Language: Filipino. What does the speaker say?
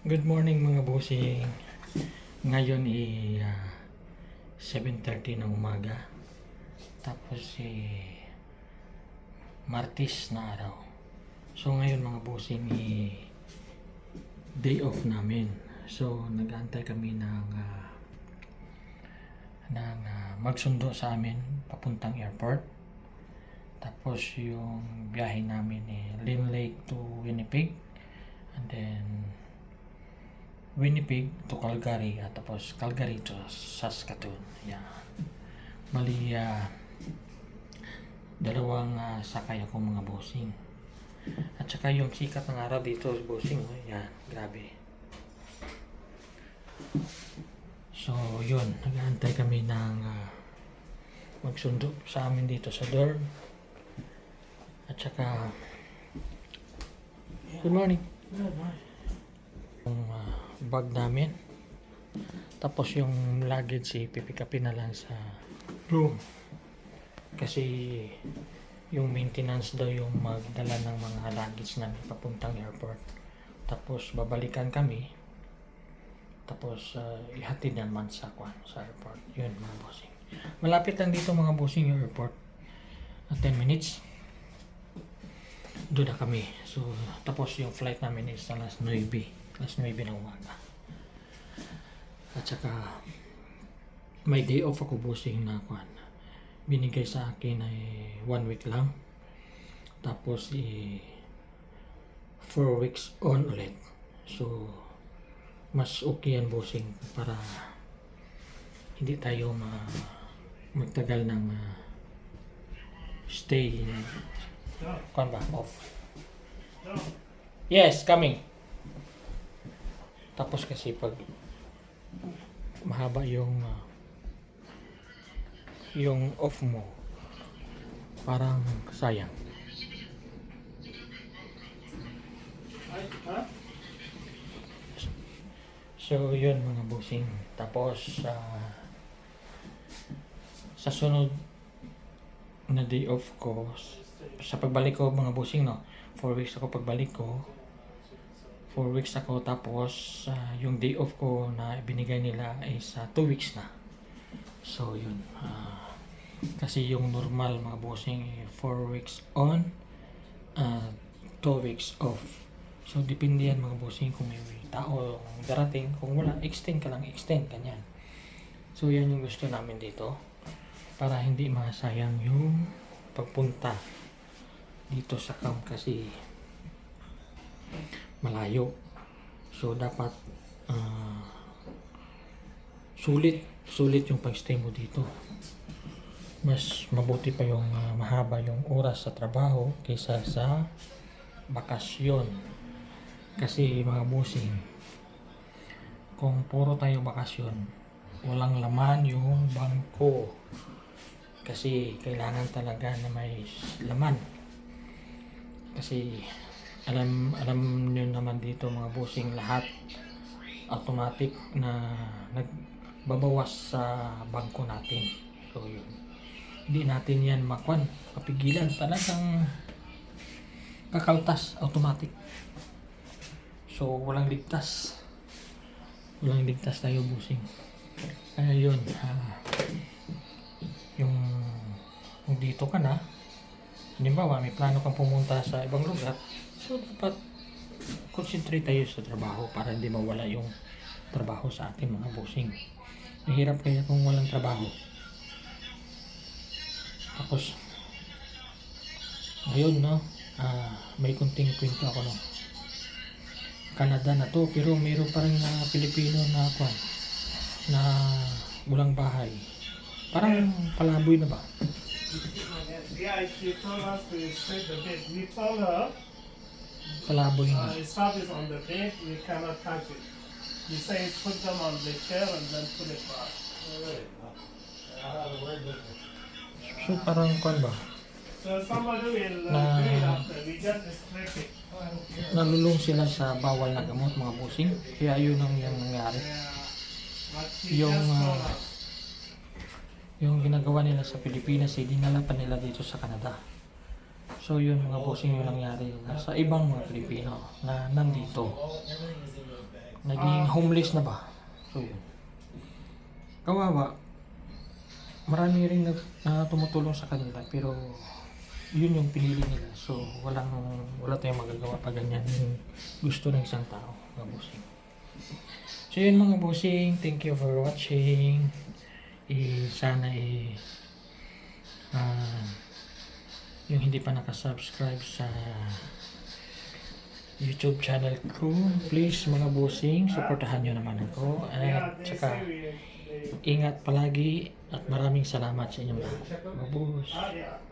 Good morning mga bossing. Ngayon 7:30 ng umaga. Tapos Martes na araw. So ngayon mga bossing day off namin. So nag-aantay kami ng magsundo sa amin papuntang airport. Tapos yung biyahe namin Lynn Lake to Winnipeg. And then Winnipeg to Calgary at tapos Calgary to Saskatoon. Yan. Bali dalawang sakay ako mga bossing. At saka yung sikat ng araw dito bossing. Yan, grabe. So yun, nag-aantay kami ng magsundo sa amin dito sa dorm. At saka good morning. Yung bag namin, tapos yung luggage pipick upin na lang sa room kasi yung maintenance daw yung magdala ng mga luggage namin papuntang airport, tapos babalikan kami, tapos ihatid naman sa airport. Yun mga bossing, malapit lang dito mga bossing yung airport, 10 minutes doon na kami. So tapos yung flight namin is alas 9 ng umaga. At saka may day off ako bossing na binigay sa akin ay 1 week lang, tapos 4 weeks on ulit. So mas okay yan bossing para hindi tayo magtagal ng stay off. Yes, coming. Tapos kasi pag mahaba yung off mo, parang sayang. So yun mga bossing. Tapos sa sunod na day off ko, sa pagbalik ko mga bossing 4 weeks ako pagbalik ko. 4 weeks ako, tapos yung day off ko na binigay nila is 2 weeks na. So yun, kasi yung normal mga bossing 4 weeks on, 2 weeks off. So depende yan mga bossing kung may tao darating, kung wala extend ka lang, extend ganyan. So yan yung gusto namin dito, para hindi masayang yung pagpunta dito sa camp kasi malayo. So dapat sulit yung pag-stay mo dito. Mas mabuti pa yung mahaba yung oras sa trabaho kaysa sa bakasyon. Kasi mga bossing, kung puro tayo bakasyon, walang laman yung bangko. Kasi kailangan talaga na may laman. Kasi alam nyo naman dito mga bossing, lahat automatic na nagbabawas sa bangko natin. So yun, hindi natin yan mapigilan, talagang kakaltas automatic. So walang ligtas tayo bossing. Kaya yun, yung dito ka na, halimbawa may plano kang pumunta sa ibang lugar, so dapat concentrate tayo sa trabaho para hindi mawala yung trabaho sa atin mga bossing. Mahirap kaya kung walang trabaho. Tapos ngayon may kunting kwento ako Canada na to, pero mayroon pa rin Pilipino na walang bahay. Parang palaboy na ba? Yeah, she told us to set the bed. We told her Palaboy na. stuff is on the bed, we cannot touch it. We say put them on the chair and then put it back. So parang ba? So somebody will do it after. We just restrict it. Nalulung sila sa bawal na gamot mga bossing. Kaya yun ang nangyari. But she Yung just told us. yung ginagawa nila sa Pilipinas dinala pa nila dito sa Canada. So yun mga bossing, yung nangyari sa ibang mga Pilipino na nandito. naging homeless na ba? So yun. Kawawa. Marami rin na tumutulong sa kanila pero yun yung pinili nila. So wala tayong magagawa pag ganyan yung gusto ng isang tao, mga bossing. So yun mga bossing, thank you for watching. Sana yung hindi pa nakasubscribe sa YouTube channel ko, please mga bossing, supportahan nyo naman ako. At They saka say we ingat palagi at maraming salamat sa inyong lahat. Mga boss. yeah.